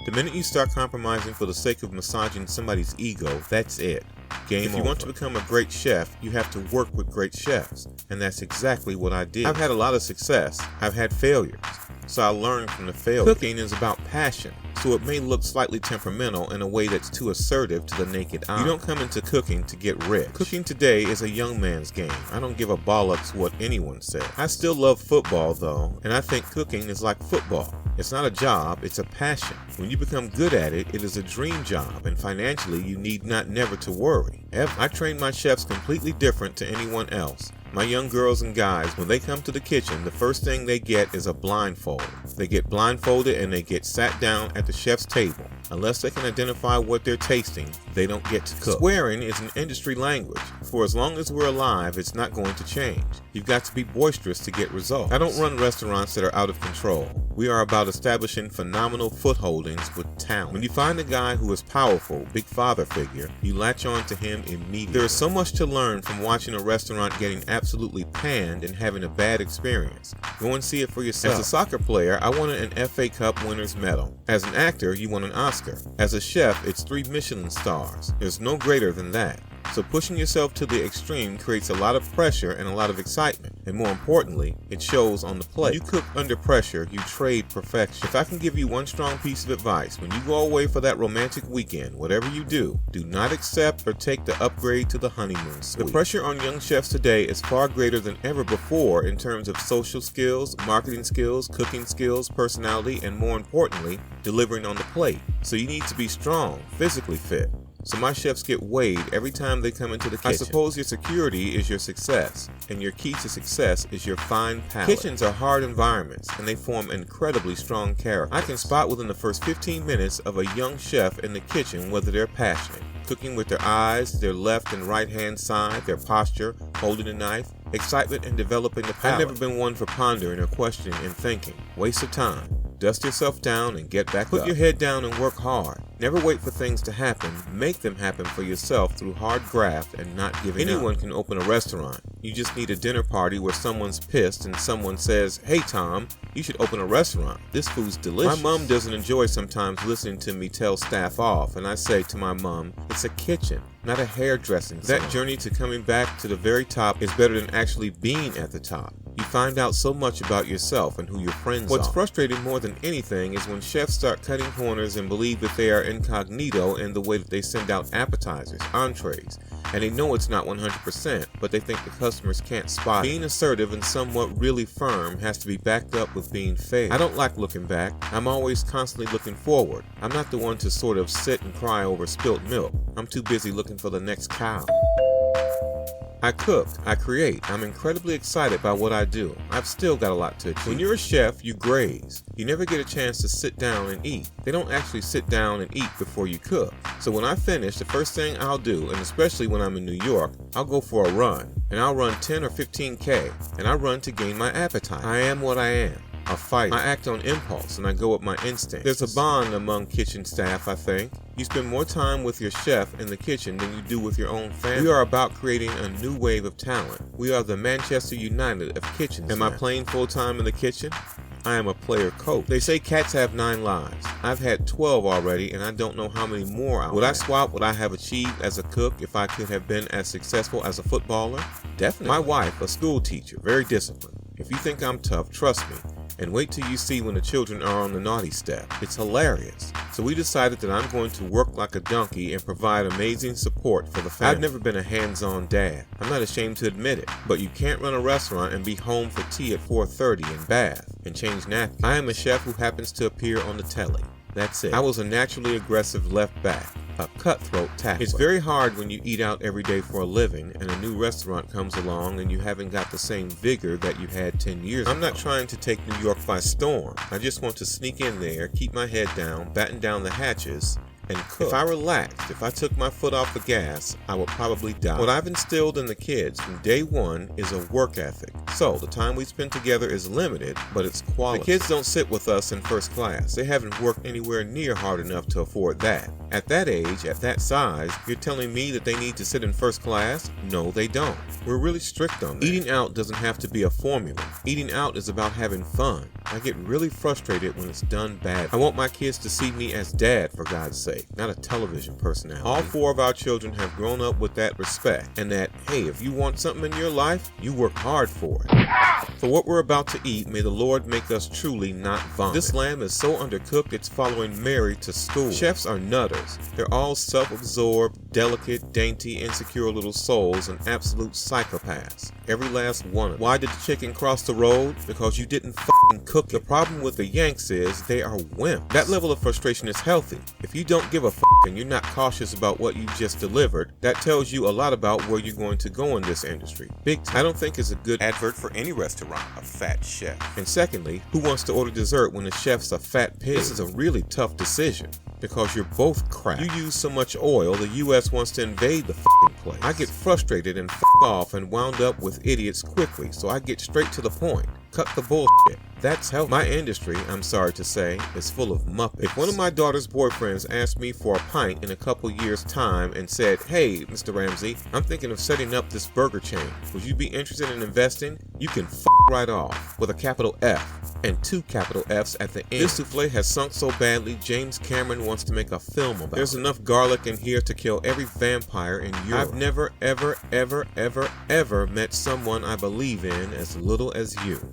The minute you start compromising for the sake of massaging somebody's ego, that's it. Game over. If you want to become a great chef, you have to work with great chefs, and that's exactly what I did. I've had a lot of success. I've had failures, so I learned from the failures. Cooking is about passion, so it may look slightly temperamental in a way that's too assertive to the naked eye. You don't come into cooking to get rich. Cooking today is a young man's game. I don't give a bollocks what anyone says. I still love football though, and I think cooking is like football. It's not a job, it's a passion. When you become good at it, it is a dream job, and financially you need not never to worry, ever. I train my chefs completely different to anyone else. My young girls and guys, when they come to the kitchen, the first thing they get is a blindfold. They get blindfolded and they get sat down at the chef's table. Unless they can identify what they're tasting, they don't get to cook. Swearing is an industry language. For as long as we're alive, it's not going to change. You've got to be boisterous to get results. I don't run restaurants that are out of control. We are about establishing phenomenal footholdings with talent. When you find a guy who is powerful, big father figure, you latch on to him immediately. There is so much to learn from watching a restaurant getting absolutely panned and having a bad experience. Go and see it for yourself. As a soccer player, I wanted an FA Cup winner's medal. As an actor, you want an Oscar. As a chef, it's 3 Michelin stars. There's no greater than that. So pushing yourself to the extreme creates a lot of pressure and a lot of excitement. And more importantly, it shows on the plate. When you cook under pressure, you trade perfection. If I can give you one strong piece of advice, when you go away for that romantic weekend, whatever you do not accept or take the upgrade to the honeymoon suite. The pressure on young chefs today is far greater than ever before in terms of social skills, marketing skills, cooking skills, personality, and more importantly, delivering on the plate. So you need to be strong, physically fit. So my chefs get weighed every time they come into the kitchen. I suppose your security is your success, and your key to success is your fine palate. Kitchens are hard environments, and they form incredibly strong characters. I can spot within the first 15 minutes of a young chef in the kitchen whether they're passionate, cooking with their eyes, their left and right hand side, their posture, holding a knife, excitement, and developing the palate. I've never been one for pondering or questioning and thinking. Waste of time. Dust yourself down and get back up. Put your head down and work hard. Never wait for things to happen. Make them happen for yourself through hard graft and not giving up. Anyone can open a restaurant. You just need a dinner party where someone's pissed and someone says, "Hey Tom, you should open a restaurant. This food's delicious." My mom doesn't enjoy sometimes listening to me tell staff off, and I say to my mom, it's a kitchen, not a hairdressing salon. That journey to coming back to the very top is better than actually being at the top. You find out so much about yourself and who your friends are. What's frustrating more than anything is when chefs start cutting corners and believe that they are incognito in the way that they send out appetizers, entrees, and they know it's not 100%, but they think the customers can't spot it. Being assertive and somewhat really firm has to be backed up with being fair. I don't like looking back. I'm always constantly looking forward. I'm not the one to sort of sit and cry over spilt milk. I'm too busy looking for the next cow. I cook, I create, I'm incredibly excited by what I do. I've still got a lot to achieve. When you're a chef, you graze. You never get a chance to sit down and eat. They don't actually sit down and eat before you cook. So when I finish, the first thing I'll do, and especially when I'm in New York, I'll go for a run. And I'll run 10 or 15K, and I run to gain my appetite. I am what I am. A fighter. I act on impulse and I go with my instincts. There's a bond among kitchen staff, I think. You spend more time with your chef in the kitchen than you do with your own family. We are about creating a new wave of talent. We are the Manchester United of kitchens. Am I playing full-time in the kitchen? I am a player coach. They say cats have 9 lives. I've had 12 already, and I don't know how many more I'll have. Would I swap what I have achieved as a cook if I could have been as successful as a footballer? Definitely. My wife, a school teacher, very disciplined. If you think I'm tough, trust me. And wait till you see when the children are on the naughty step. It's hilarious. So we decided that I'm going to work like a donkey and provide amazing support for the family. I've never been a hands-on dad. I'm not ashamed to admit it. But you can't run a restaurant and be home for tea at 4:30 and bath and change napkins. I am a chef who happens to appear on the telly. That's it. I was a naturally aggressive left back. A cutthroat tackler. It's very hard when you eat out every day for a living and a new restaurant comes along and you haven't got the same vigor that you had 10 years ago. I'm not trying to take New York by storm. I just want to sneak in there, keep my head down, batten down the hatches, and cook. If I relaxed, if I took my foot off the gas, I would probably die. What I've instilled in the kids from day one is a work ethic. So the time we spend together is limited, but it's quality. The kids don't sit with us in first class. They haven't worked anywhere near hard enough to afford that. At that age, at that size, you're telling me that they need to sit in first class? No, they don't. We're really strict on that. Eating out doesn't have to be a formula. Eating out is about having fun. I get really frustrated when it's done bad. I want my kids to see me as dad, for God's sake, not a television personality. All 4 of our children have grown up with that respect, and that, hey, if you want something in your life, you work hard for it. For what we're about to eat, may the Lord make us truly not vomit. This lamb is so undercooked it's following Mary to school. Chefs are nutters. They're all self-absorbed, delicate, dainty, insecure little souls and absolute psychopaths. Every last one of them. Why did the chicken cross the road? Because you didn't f***ing cook it. The problem with the Yanks is they are wimps. That level of frustration is healthy. If you don't give a f*** and you're not cautious about what you just delivered, that tells you a lot about where you're going to go in this industry. Big time. I don't think it's a good advert for any restaurant, a fat chef. And secondly, who wants to order dessert when the chef's a fat pig? This is a really tough decision, because you're both crap. You use so much oil, the US wants to invade the f***ing place. I get frustrated and f*** off and wound up with idiots quickly, so I get straight to the point. Cut the bullshit. That's healthy. My industry, I'm sorry to say, is full of muppets. If one of my daughter's boyfriends asked me for a pint in a couple years' time and said, hey, Mr. Ramsay, I'm thinking of setting up this burger chain. Would you be interested in investing? You can f*** right off, with a capital F and 2 capital F's at the end. This souffle has sunk so badly, James Cameron wants to make a film about it. There's enough garlic in here to kill every vampire in Europe. I've never, ever met someone I believe in as little as you.